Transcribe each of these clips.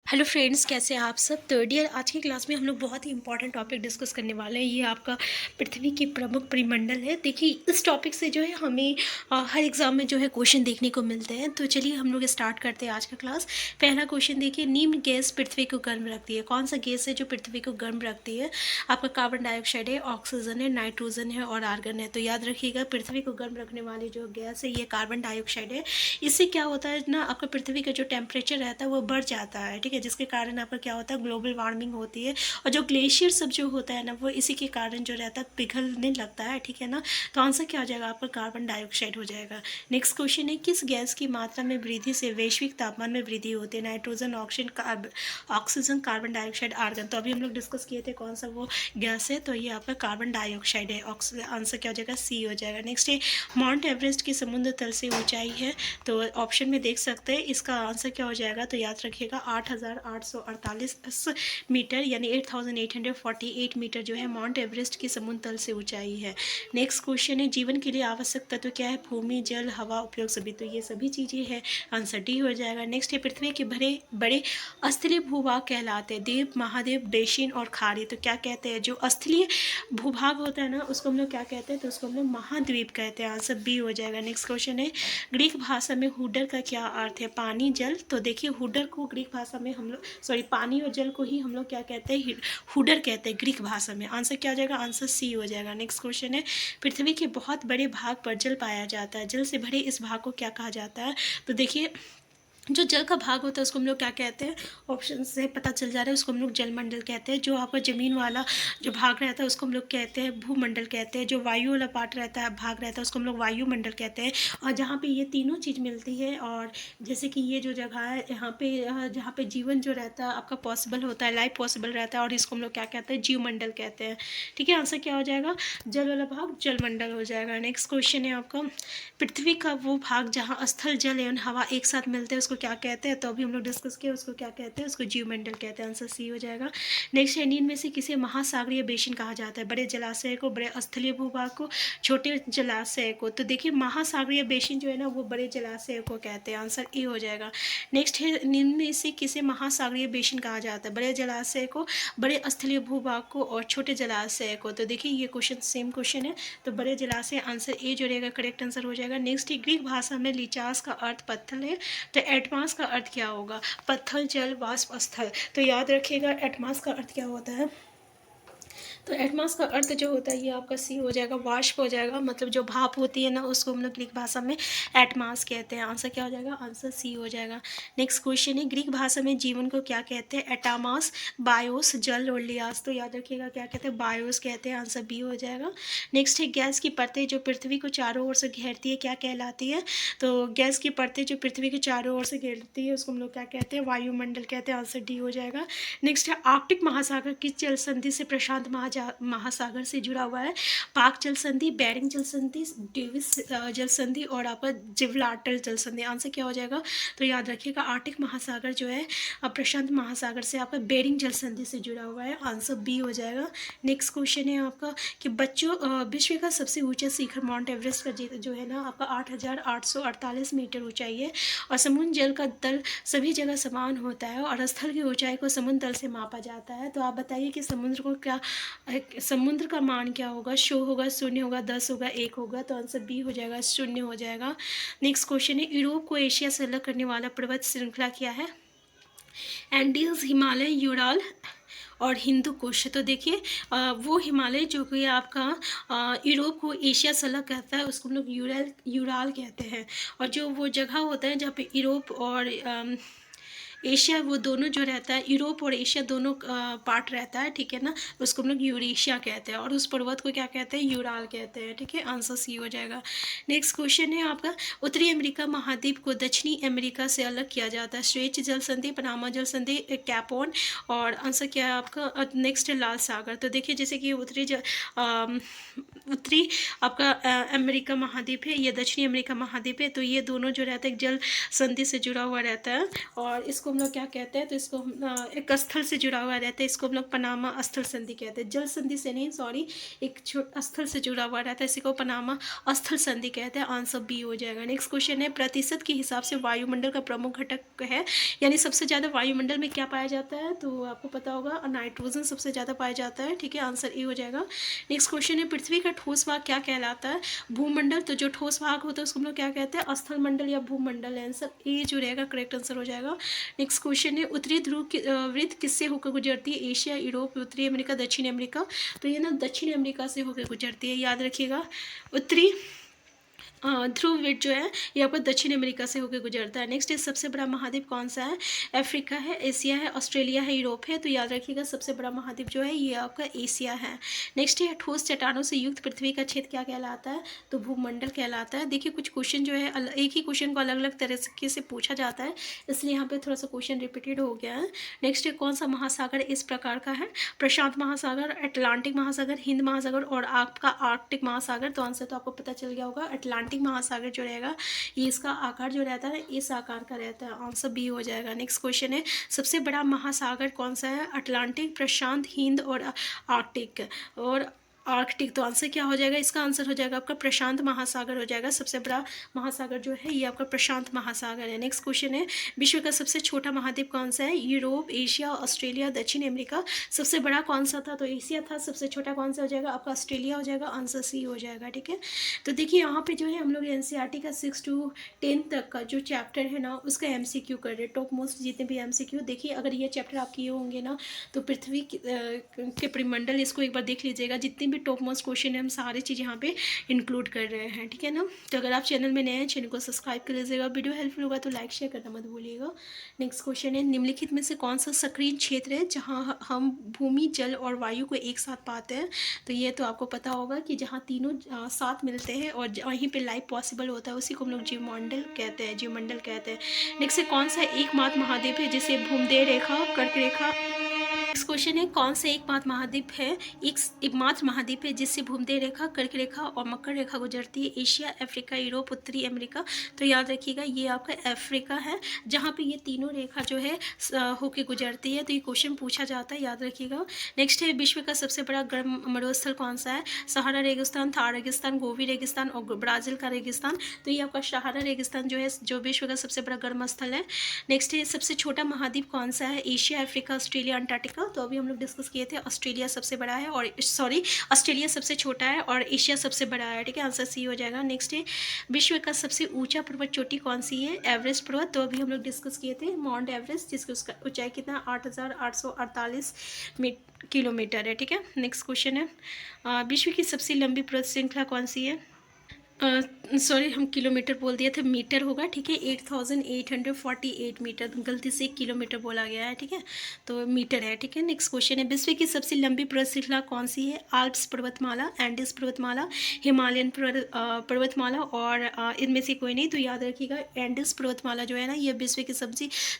Hello friends, कैसे हैं आप सब। तो डियर, आज की क्लास में हम लोग बहुत ही इंपॉर्टेंट टॉपिक डिस्कस करने वाले हैं। ये आपका पृथ्वी की प्रमुख परिमंडल है। देखिए, इस टॉपिक से जो है हमें हर एग्जाम में जो है क्वेश्चन देखने को मिलते हैं। तो चलिए हम लोग स्टार्ट करते हैं आज का क्लास। पहला क्वेश्चन देखिए, निम्न गैस पृथ्वी को गर्म रखती है। कौन सा गैस है जो पृथ्वी को गर्म रखती है? आपका कार्बन डाइऑक्साइड है, ऑक्सीजन है, नाइट्रोजन है और आर्गन है। तो याद रखिएगा, पृथ्वी को गर्म रखने वाली जो गैस है ये कार्बन डाइऑक्साइड है। इससे क्या होता है ना, आपका पृथ्वी का जो टेम्परेचर रहता है वो बढ़ जाता है, ठीक है, जिसके कारण आपका क्या होता है, ग्लोबल वार्मिंग होती है। और जो ग्लेशियर सब जो होता है ना, वो इसी के कारण जो रहता है पिघलने लगता है, ठीक है ना। तो आंसर क्या हो जाएगा आपका? कार्बन डाइऑक्साइड हो जाएगा। नेक्स्ट क्वेश्चन है, किस गैस की मात्रा में वृद्धि से वैश्विक तापमान में वृद्धि होती है? Nitrogen, oxygen, carbon dioxide, argon. तो अभी हम लोग डिस्कस किए थे कौन सा वो गैस है, तो ये आपका कार्बन डाइऑक्साइड है। आंसर क्या हो जाएगा? सी हो जाएगा। नेक्स्ट है, माउंट एवरेस्ट की समुद्र तल से ऊंचाई है। तो ऑप्शन में देख सकते हैं, इसका आंसर क्या हो जाएगा? तो याद रखिएगा 8,848 मीटर, यानी 8,848 मीटर जो है माउंट एवरेस्ट की समुद्र तल से ऊंचाई है। नेक्स्ट क्वेश्चन है, जीवन के लिए आवश्यक तत्व क्या है? भूमि, जल, हवा, उपयोग सभी। तो ये सभी चीज़ें हैं, आंसर डी हो जाएगा। नेक्स्ट है, पृथ्वी के बड़े बड़े स्थलीय भूभाग कहलाते हैं? द्वीप, महाद्वीप, बेसिन और खाड़ी। तो क्या कहते हैं, जो स्थलीय भूभाग होता है ना, उसको हम लोग क्या कहते हैं? तो उसको हम लोग महाद्वीप कहते हैं। आंसर बी हो जाएगा। नेक्स्ट क्वेश्चन है, ग्रीक भाषा में हुडर का क्या अर्थ है? पानी, जल। तो देखिए, हुडर को ग्रीक भाषा में हम लोग पानी और जल को ही हम लोग क्या कहते हैं? हुडर कहते हैं ग्रीक भाषा में। आंसर क्या हो जाएगा? आंसर सी हो जाएगा। नेक्स्ट क्वेश्चन है, पृथ्वी के बहुत बड़े भाग पर जल पाया जाता है। जल से भरे इस भाग को क्या कहा जाता है? तो देखिए, जो जल का भाग होता है उसको हम लोग क्या कहते हैं? ऑप्शन से पता चल जा रहा है, उसको हम लोग जलमंडल कहते हैं। जो आपका ज़मीन वाला जो भाग रहता है उसको हम लोग कहते हैं भूमंडल कहते हैं। जो वायु वाला पार्ट रहता है, भाग रहता है, उसको हम लोग वायुमंडल कहते हैं। और जहाँ पे ये तीनों चीज़ मिलती है, और जैसे कि ये जो जगह है यहाँ पे, जहाँ पे जीवन जो रहता है आपका पॉसिबल होता है, लाइफ पॉसिबल रहता है, और इसको हम लोग क्या कहते हैं? जीवमंडल कहते हैं। ठीक है, आंसर क्या हो जाएगा? जल वाला भाग जलमंडल हो जाएगा। नेक्स्ट क्वेश्चन है आपका, पृथ्वी का वो भाग जहाँ स्थल, जल एवं हवा एक साथ मिलते हैं उसको क्या कहते हैं? तो अभी हम लोग डिस्कस किया, उसको क्या कहते हैं? उसको जीवमंडल कहते हैं। आंसर सी हो जाएगा। नेक्स्ट है, इनमें से किसे महासागरीय बेसिन कहा जाता है? बड़े जलाशय को, बड़े स्थलीय भूभाग को, छोटे जलाशय को। तो देखिए, महासागरीय बेसिन जो है ना, वो बड़े जलाशय को कहते हैं। आंसर ए हो जाएगा। नेक्स्ट है, इनमें से किसे महासागरीय बेसिन कहा जाता है? बड़े जलाशय को, बड़े स्थलीय भूभाग को और छोटे जलाशय को। तो देखिए, ये क्वेश्चन सेम क्वेश्चन है, तो बड़े जलाशय। आंसर ए जो रहेगा करेक्ट आंसर हो जाएगा। नेक्स्ट, ग्रीक भाषा में लिचास का अर्थ पत्थर है, तो एटमास का अर्थ क्या होगा? पत्थर, जल, वाष्प, स्थल। तो याद रखिएगा, एटमास का अर्थ क्या होता है? तो एटमॉस का अर्थ जो होता है ये आपका सी हो जाएगा, वाष्प हो जाएगा। मतलब जो भाप होती है ना, उसको हम लोग ग्रीक भाषा में एटमॉस कहते हैं। आंसर क्या हो जाएगा? आंसर सी हो जाएगा। नेक्स्ट क्वेश्चन है, ग्रीक भाषा में जीवन को क्या कहते हैं? एटामास, बायोस, जल और लियास। तो याद रखिएगा क्या कहते हैं? बायोस कहते हैं। आंसर बी हो जाएगा। नेक्स्ट है, गैस की परतें जो पृथ्वी को चारों ओर से घेरती है क्या कहलाती है? तो गैस की परतें जो पृथ्वी के चारों ओर से घेरती है उसको हम लोग क्या कहते हैं? वायुमंडल कहते हैं। आंसर डी हो जाएगा। नेक्स्ट है, आर्कटिक महासागर किस जल संधि से प्रशांत महासागर से जुड़ा हुआ है? पाक जल संधि, बेरिंग जल संधि, डेविस जल संधि और आपका जिब्राल्टर जल संधि। आंसर क्या हो जाएगा? तो याद रखिएगा, आर्कटिक महासागर जो है प्रशांत महासागर से आपका बेरिंग जल संधि से जुड़ा हुआ है। आंसर बी हो जाएगा। नेक्स्ट क्वेश्चन है आपका कि बच्चों, विश्व का सबसे ऊंचा शिखर माउंट एवरेस्ट का जो है ना आपका 8,848 मीटर ऊंचाई है। और समुद्र जल का तल सभी जगह समान होता है, और स्थल की ऊंचाई को समुद्र तल से मापा जाता है। तो आप बताइए कि समुद्र को क्या, समुद्र का मान क्या होगा? 100 होगा, 0 होगा, 10 होगा, 1 होगा? तो आंसर बी हो जाएगा, 0 हो जाएगा। नेक्स्ट क्वेश्चन है, यूरोप को एशिया से अलग करने वाला पर्वत श्रृंखला क्या है? एंडीज, हिमालय, यूराल और हिंदू कुश। तो देखिए, वो हिमालय जो कि आपका यूरोप को एशिया से अलग कहता है उसको हम लोग यूराल कहते हैं। और जो वो जगह होता है जहाँ पे यूरोप और एशिया, वो दोनों जो रहता है, यूरोप और एशिया दोनों पार्ट रहता है, ठीक है ना, उसको हम लोग यूरेशिया कहते हैं। और उस पर्वत को क्या कहते हैं? यूराल कहते हैं। ठीक है, आंसर सी हो जाएगा। नेक्स्ट क्वेश्चन है आपका, उत्तरी अमेरिका महाद्वीप को दक्षिणी अमेरिका से अलग किया जाता है? स्वेच जल संधि, पनामा जल संधि, कैपोन। और आंसर क्या है आपका? नेक्स्ट है लाल सागर। तो देखिए, जैसे कि उत्तरी आपका अमेरिका महाद्वीप है, ये दक्षिणी अमेरिका महाद्वीप है। तो ये दोनों जो रहता है एक जल संधि से जुड़ा हुआ रहता है, और इसको हम लोग क्या कहते हैं, तो इसको एक स्थल से जुड़ा हुआ रहता है, इसको हम लोग पनामा स्थल संधि कहते हैं। जल संधि से नहीं, सॉरी, एक स्थल से जुड़ा हुआ रहता है, इसी को पनामा स्थल संधि कहते हैं। आंसर बी हो जाएगा। नेक्स्ट क्वेश्चन है, प्रतिशत के हिसाब से वायुमंडल का प्रमुख घटक है, यानी सबसे ज़्यादा वायुमंडल में क्या पाया जाता है, तो आपको पता होगा नाइट्रोजन सबसे ज़्यादा पाया जाता है। ठीक है, आंसर ए हो जाएगा। नेक्स्ट क्वेश्चन है, पृथ्वी का ठोस भाग क्या कहलाता है, भूमंडल। तो जो ठोस भाग होता है उसको हम लोग क्या कहते हैं, स्थल मंडल या भूमंडल। आंसर ए जो रहेगा करेक्ट आंसर हो जाएगा। नेक्स्ट क्वेश्चन है, उत्तरी ध्रुव की वृत्त किससे होकर गुजरती है, एशिया, यूरोप, उत्तरी अमेरिका, दक्षिण अमेरिका। तो ये ना दक्षिण अमेरिका से होकर गुजरती है, याद रखिएगा। उत्तरी ध्रुव वृत्त जो है ये आपको दक्षिण अमेरिका से होकर गुजरता है। नेक्स्ट है, सबसे बड़ा महाद्वीप कौन सा है, अफ्रीका है, एशिया है, ऑस्ट्रेलिया है, यूरोप है। तो याद रखिएगा सबसे बड़ा महाद्वीप जो है ये आपका एशिया है। नेक्स्ट है, ठोस चट्टानों से युक्त पृथ्वी का क्षेत्र क्या कहलाता है, तो भूमंडल कहलाता है। देखिए कुछ क्वेश्चन जो है एक ही क्वेश्चन को अलग अलग तरीके से पूछा जाता है, इसलिए यहाँ पे थोड़ा सा क्वेश्चन रिपीटेड हो गया है। नेक्स्ट है, कौन सा महासागर इस प्रकार का है, प्रशांत महासागर, अटलांटिक महासागर, हिंद महासागर और आपका आर्कटिक महासागर। तो आंसर तो आपको पता चल गया होगा, अटलांटिक महासागर जो रहेगा ये इसका आकार जो रहता है इस आकार का रहता है। आंसर बी हो जाएगा। नेक्स्ट क्वेश्चन है, सबसे बड़ा महासागर कौन सा है, अटलांटिक, प्रशांत, हिंद और आर्कटिक और आर्कटिक। तो आंसर क्या हो जाएगा, इसका आंसर हो जाएगा आपका प्रशांत महासागर हो जाएगा। सबसे बड़ा महासागर जो है ये आपका प्रशांत महासागर है। नेक्स्ट क्वेश्चन है, विश्व का सबसे छोटा महाद्वीप कौन सा है, यूरोप, एशिया, ऑस्ट्रेलिया, दक्षिण अमेरिका। सबसे बड़ा कौन सा था, तो एशिया था। सबसे छोटा कौन सा हो जाएगा, आपका ऑस्ट्रेलिया हो जाएगा। आंसर सी हो जाएगा। ठीक है, तो देखिए यहाँ पे जो है हम लोग एनसीईआरटी का 6 से 10 तक का जो चैप्टर है ना उसका एमसीक्यू कर रहे हैं, टॉप मोस्ट जितने भी एमसीक्यू। देखिए अगर ये चैप्टर आप किए होंगे ना तो पृथ्वी के परिमंडल इसको एक बार देख लीजिएगा, जितने भी टॉप मोस्ट क्वेश्चन है हम सारे चीज़ यहाँ पे इंक्लूड कर रहे हैं। ठीक है ना, तो अगर आप चैनल में नए हैं चैनल को सब्सक्राइब कर लीजिएगा, वीडियो हेल्पफुल होगा तो लाइक शेयर करना मत भूलिएगा। नेक्स्ट क्वेश्चन है, निम्नलिखित में से कौन सा सक्रिय क्षेत्र है जहाँ हम भूमि, जल और वायु को एक साथ पाते हैं। तो ये तो आपको पता होगा कि जहाँ तीनों साथ मिलते हैं और वहीं पे लाइफ पॉसिबल होता है उसी को हम लोग जीवमंडल कहते हैं, जीवमंडल कहते हैं। नेक्स्ट है, कौन सा एकमात्र महाद्वीप है जिसे भूमध्य रेखा, कर्क रेखा। नेक्स्ट क्वेश्चन है, कौन सा एकमात्र महाद्वीप है, एकमात्र महाद्वीप है जिससे भूमध्य रेखा, कर्क रेखा और मकर रेखा गुजरती है, एशिया, अफ्रीका, यूरोप, उत्तरी अमेरिका। तो याद रखिएगा ये आपका अफ्रीका है जहाँ पे ये तीनों रेखा जो है होके गुजरती है। तो ये क्वेश्चन पूछा जाता है, याद रखिएगा। नेक्स्ट है, विश्व का सबसे बड़ा गर्म मरुस्थल कौन सा है, सहारा रेगिस्तान, थार रेगिस्तान, गोबी रेगिस्तान और ब्राज़ील का रेगिस्तान। तो ये आपका सहारा रेगिस्तान जो है जो विश्व का सबसे बड़ा गर्म स्थल है। नेक्स्ट है, सबसे छोटा महाद्वीप कौन सा है, एशिया, अफ्रीका, ऑस्ट्रेलिया, अंटार्कटिका। तो अभी हम लोग डिस्कस किए थे ऑस्ट्रेलिया सबसे बड़ा है, और सॉरी ऑस्ट्रेलिया सबसे छोटा है और एशिया सबसे बड़ा है। ठीक है, आंसर सी हो जाएगा। नेक्स्ट है, विश्व का सबसे ऊंचा पर्वत चोटी कौन सी है, एवरेस्ट पर्वत। तो अभी हम लोग डिस्कस किए थे माउंट एवरेस्ट, जिसकी उसका ऊंचाई कितना 8,848 किलोमीटर है। ठीक है, नेक्स्ट क्वेश्चन है, विश्व की सबसे लंबी पर्वत श्रृंखला कौन सी है, सॉरी हम किलोमीटर बोल दिया था, मीटर होगा। ठीक है, 8,848 मीटर, गलती से किलोमीटर बोला गया है। ठीक है, तो मीटर है। ठीक है, नेक्स्ट क्वेश्चन है, विश्व की सबसे लंबी पर्वत श्रृंखला कौन सी है, आल्प्स पर्वतमाला, एंडीज पर्वतमाला, हिमालयन पर्वतमाला और इनमें से कोई नहीं। तो याद रखिएगा एंडीज पर्वतमाला जो है ना ये विश्व की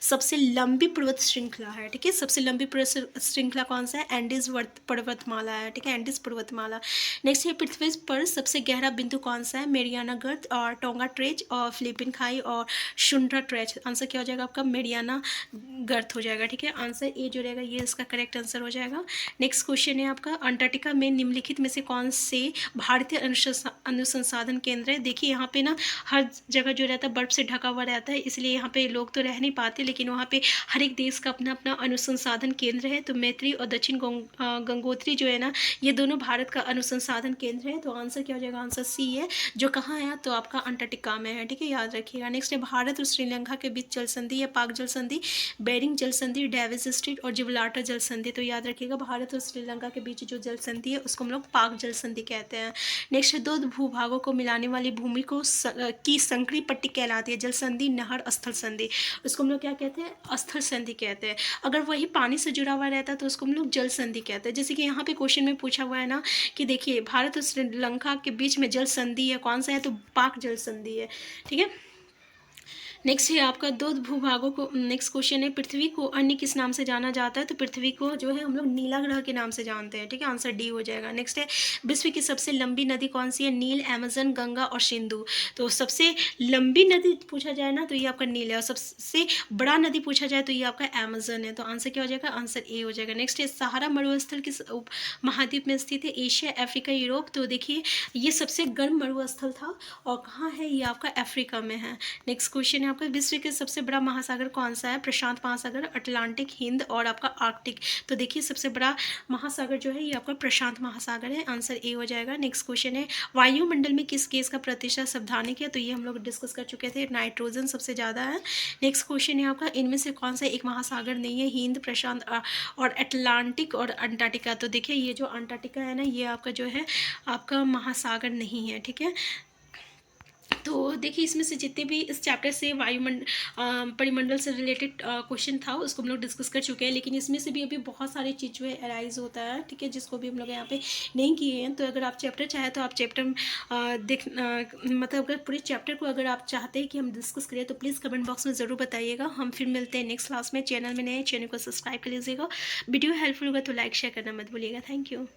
सबसे लंबी पर्वत श्रृंखला है। ठीक है, सबसे लंबी पर्वत श्रृंखला कौन सा है, एंडीज पर्वतमाला है। ठीक है, एंडीज पर्वतमाला। नेक्स्ट है, पृथ्वी पर सबसे गहरा बिंदु कौन सा है, मेरियाना गर्त और टोंगा ट्रेच और फिलिपीन खाई और शुंड्रा ट्रेच। आंसर क्या हो जाएगा आपका, मेरियाना गर्त हो जाएगा। ठीक है, आंसर ए जो रहेगा ये इसका करेक्ट आंसर हो जाएगा। नेक्स्ट क्वेश्चन है आपका, अंटार्कटिका में निम्नलिखित में से कौन से भारतीय अनुसंधान केंद्र है। देखिए यहाँ पे ना हर जगह जो रहता है बर्फ से ढका हुआ रहता है, इसलिए यहाँ पे लोग तो रह नहीं पाते, लेकिन वहाँ पे हर एक देश का अपना अपना अनुसंधान केंद्र है। तो मैत्री और दक्षिण गंगोत्री जो है ना ये दोनों भारत का अनुसंधान केंद्र है। तो आंसर क्या हो जाएगा, आंसर सी है, जो कहाँ है तो आपका अंटार्कटिका में है। ठीक है, याद रखिएगा। नेक्स्ट है, भारत और श्रीलंका के बीच जल संधि या पाक जल संधि, बेरिंग जल संधि, डेविस स्ट्रेट और जिब्राल्टर जल संधि। तो याद रखिएगा भारत और श्रीलंका के बीच जो जल संधि है उसको हम लोग पाक जल संधि कहते हैं। नेक्स्ट है, दो भूभागों को मिलाने वाली भूमि को की संकरी पट्टी कहलाती है, जल संधि, नहर, स्थल संधि। उसको हम लोग क्या कहते हैं, स्थल संधि कहते हैं। अगर वही पानी से जुड़ा हुआ रहता है तो उसको हम लोग जल संधि कहते हैं। जैसे कि यहाँ पे क्वेश्चन में पूछा हुआ है ना कि देखिए भारत और श्रीलंका के बीच में जल संधि है, कौन सा है तो पाक जल संधि है। ठीक है, नेक्स्ट है आपका दो भूभागों को, नेक्स्ट क्वेश्चन है पृथ्वी को अन्य किस नाम से जाना जाता है? तो पृथ्वी को जो है हम लोग नीला ग्रह के नाम से जानते हैं, ठीक है, आंसर डी हो जाएगा। नेक्स्ट है विश्व की सबसे लंबी नदी कौन सी है? नील, अमेजन, गंगा और सिंधु। तो सबसे लंबी नदी पूछा जाए ना तो ये आपका नील है, और सबसे बड़ा नदी पूछा जाए तो ये आपका अमेजन है। तो आंसर क्या हो जाएगा? आंसर ए हो जाएगा। नेक्स्ट है सहारा मरुस्थल किस महाद्वीप में स्थित है? Asia, Africa, Europe. तो देखिए ये सबसे गर्म मरुस्थल था और कहाँ है? ये आपका अफ्रीका में है। नेक्स्ट क्वेश्चन है आपका विश्व के सबसे बड़ा महासागर कौन सा है? प्रशांत महासागर, अटलांटिक, हिंद और आपका आर्कटिक। तो देखिए सबसे बड़ा महासागर जो है ये आपका प्रशांत महासागर है, आंसर ए हो जाएगा। नेक्स्ट क्वेश्चन है वायुमंडल में किस गैस का प्रतिशत सावधानिक है? तो ये हम लोग डिस्कस कर चुके थे, नाइट्रोजन सबसे ज़्यादा है। नेक्स्ट क्वेश्चन है आपका इनमें से कौन सा एक महासागर नहीं है? हिंद, प्रशांत और अटलांटिक और अंटार्कटिका। तो देखिए ये जो अंटार्कटिका है ना ये आपका जो है आपका महासागर नहीं है, ठीक है। तो देखिए इसमें से जितने भी इस चैप्टर से परिमंडल से रिलेटेड क्वेश्चन था उसको हम लोग डिस्कस कर चुके हैं, लेकिन इसमें से भी अभी बहुत सारी चीज़ जो है अराइज होता है, ठीक है, जिसको भी हम लोग यहाँ पे नहीं किए हैं। तो अगर आप चैप्टर चाहे तो आप चैप्टर मतलब अगर पूरे चैप्टर को अगर आप चाहते हैं कि हम डिस्कस करें तो प्लीज़ कमेंट बॉक्स में ज़रूर बताइएगा। हम फिर मिलते हैं नेक्स्ट क्लास में। चैनल में नए चैनल को सब्सक्राइब कर लीजिएगा। वीडियो हेल्पफुल होगा तो लाइक शेयर करना मत भूलिएगा। Thank you.